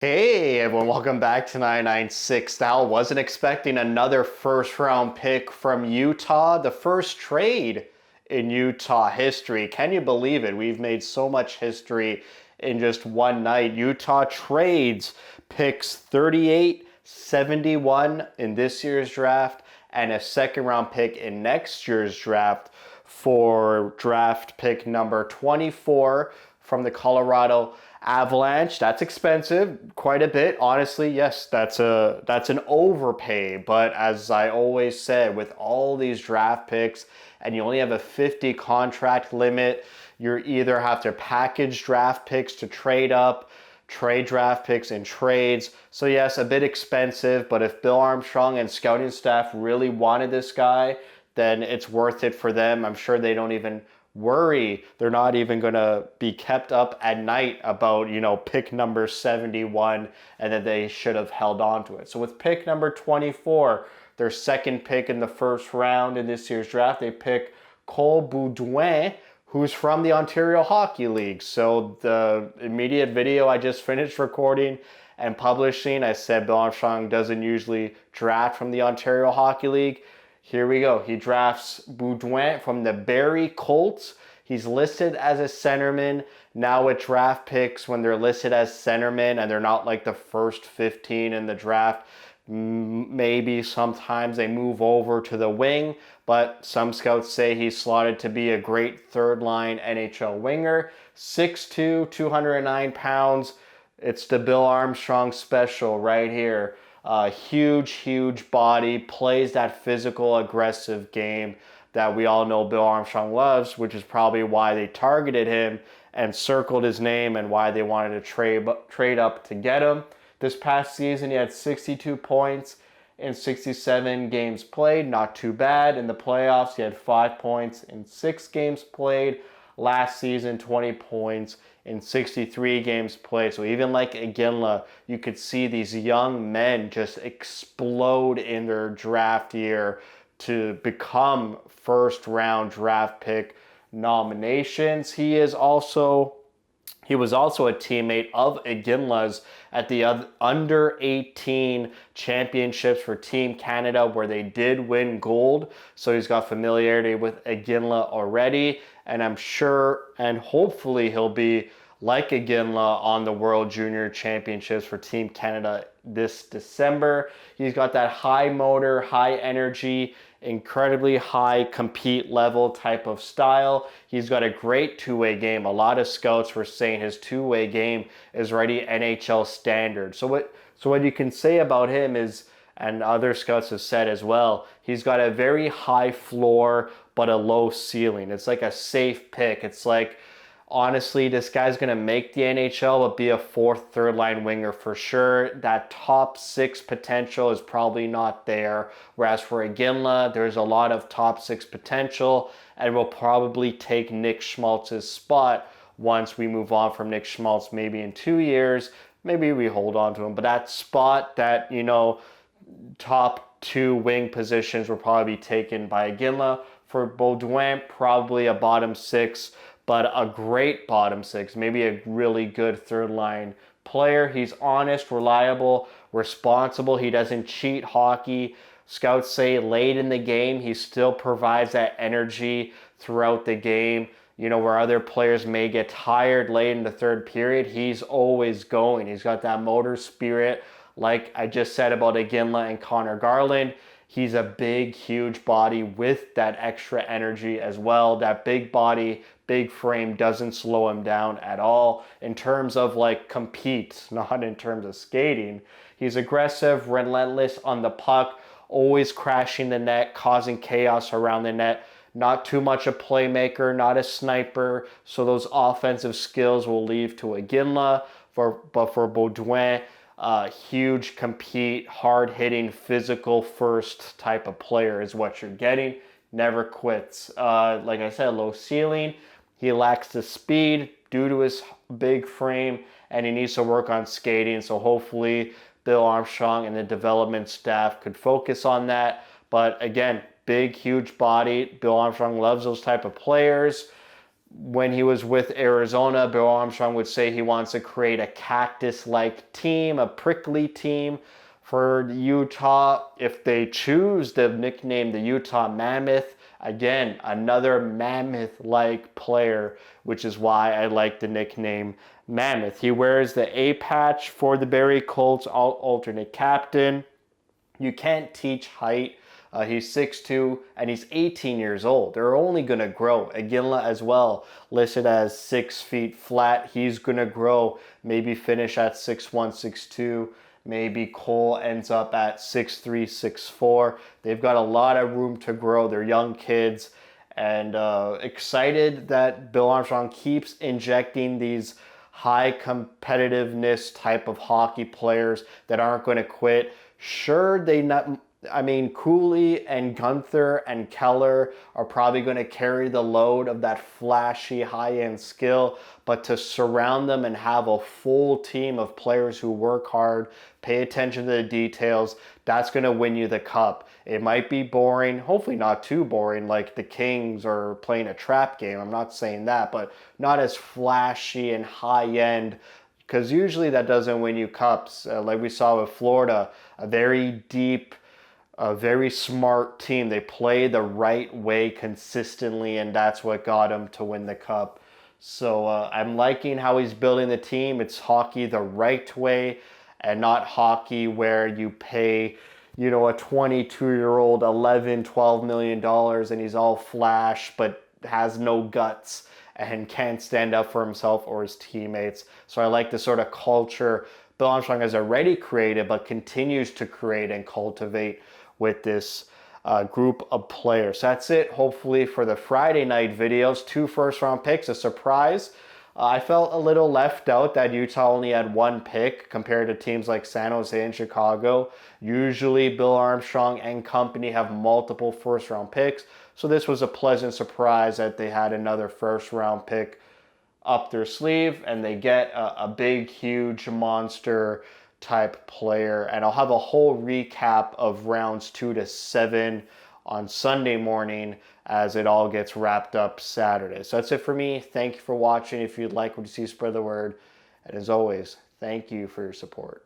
Hey everyone, welcome back to 996 Style. Wasn't expecting another first round pick from Utah. The first trade in Utah history. Can you believe it? We've made so much history in just one night. Utah trades picks 38, 71 in this year's draft and a second round pick in next year's draft for draft pick number 24 from the Colorado Avalanche. That's expensive, quite a bit. Honestly, yes, that's an overpay. But as I always said, with all these draft picks, and you only have a 50 contract limit, you either have to package draft picks to trade up, trade draft picks in trades. So yes, a bit expensive, but if Bill Armstrong and scouting staff really wanted this guy, then it's worth it for them. I'm sure they don't even worry. They're not even going to be kept up at night about, pick number 71 and that they should have held on to it. So with pick number 24, their second pick in the first round in this year's draft, they pick Cole Beaudoin, who's from the Ontario Hockey League. So the immediate video I just finished recording and publishing, I said Bill Armstrong doesn't usually draft from the Ontario Hockey League. Here we go. He drafts Beaudoin from the Barrie Colts. He's listed as a centerman. Now with draft picks, when they're listed as centerman and they're not like the first 15 in the draft, maybe sometimes they move over to the wing, but some scouts say he's slotted to be a great third line NHL winger. 6'2", 209 pounds. It's the Bill Armstrong special right here. Huge body, plays that physical, aggressive game that we all know Bill Armstrong loves, which is probably why they targeted him and circled his name and why they wanted to trade up to get him. This past season, he had 62 points in 67 games played. Not too bad. In the playoffs, he had 5 points in 6 games played. Last season, 20 points in 63 games played. So even like Iginla, you could see these young men just explode in their draft year to become first round draft pick nominations. He was also a teammate of Iginla's at the under 18 championships for Team Canada, where they did win gold. So he's got familiarity with Iginla already, and I'm sure and hopefully he'll be like Iginla on the World Junior Championships for Team Canada this December. He's got that high motor, high energy, incredibly high compete level type of style. He's got a great two-way game. A lot of scouts were saying his two-way game is already NHL standard. So what you can say about him is, and other scouts have said as well, he's got a very high floor but a low ceiling. It's like a safe pick. It's like, honestly, this guy's going to make the NHL, but be a fourth, third line winger for sure. That top six potential is probably not there. Whereas for Iginla, there's a lot of top six potential and will probably take Nick Schmaltz's spot once we move on from Nick Schmaltz, maybe in 2 years. Maybe we hold on to him. But that spot, that, top two wing positions will probably be taken by Iginla. For Beaudoin, probably a bottom six, but a great bottom six, maybe a really good third line player. He's honest, reliable, responsible. He doesn't cheat hockey. Scouts say late in the game, he still provides that energy throughout the game. Where other players may get tired late in the third period, he's always going. He's got that motor spirit, like I just said about Iginla and Connor Garland. He's a big, huge body with that extra energy as well. That big body, big frame doesn't slow him down at all in terms of like compete, not in terms of skating. He's aggressive, relentless on the puck, always crashing the net, causing chaos around the net. Not too much a playmaker, not a sniper. So those offensive skills will leave to Iginla. But for Beaudoin, huge compete, hard-hitting, physical first type of player is what you're getting. Never quits. Like I said, low ceiling. He lacks the speed due to his big frame, and he needs to work on skating. So hopefully Bill Armstrong and the development staff could focus on that. But again, big, huge body. Bill Armstrong loves those type of players. when he was with Arizona, Bill Armstrong would say he wants to create a cactus-like team, a prickly team for Utah. If they choose to nickname the Utah Mammoth, again, another mammoth-like player, which is why I like the nickname Mammoth. He wears the A patch for the Barrie Colts, alternate captain. You can't teach height. He's 6'2", and he's 18 years old. They're only going to grow. Iginla as well, listed as 6 feet flat. He's going to grow, maybe finish at 6'1", 6'2". Maybe Cole ends up at 6'3", 6'4". They've got a lot of room to grow. They're young kids. And excited that Bill Armstrong keeps injecting these high competitiveness type of hockey players that aren't going to quit. Sure, Cooley and Gunther and Keller are probably going to carry the load of that flashy high-end skill, but to surround them and have a full team of players who work hard, pay attention to the details, that's going to win you the cup. It might be boring, hopefully not too boring like the Kings or playing a trap game. I'm not saying that, but not as flashy and high-end, because usually that doesn't win you cups. Like we saw with Florida, a very deep, a very smart team. They play the right way consistently, and that's what got him to win the cup. So I'm liking how he's building the team. It's hockey the right way and not hockey where you pay, a 22-year-old $11-12 million and he's all flash but has no guts and can't stand up for himself or his teammates. So I like the sort of culture Bill Armstrong has already created but continues to create and cultivate with this group of players. That's it, hopefully, for the Friday night videos. 2 first-round picks, a surprise. I felt a little left out that Utah only had 1 pick compared to teams like San Jose and Chicago. Usually, Bill Armstrong and company have multiple first-round picks, so this was a pleasant surprise that they had another first-round pick up their sleeve, and they get a big, huge monster type player. And I'll have a whole recap of rounds 2 to 7 on Sunday morning as it all gets wrapped up Saturday. So that's it for me. Thank you for watching. If you'd like what you see, spread the word. And as always, thank you for your support.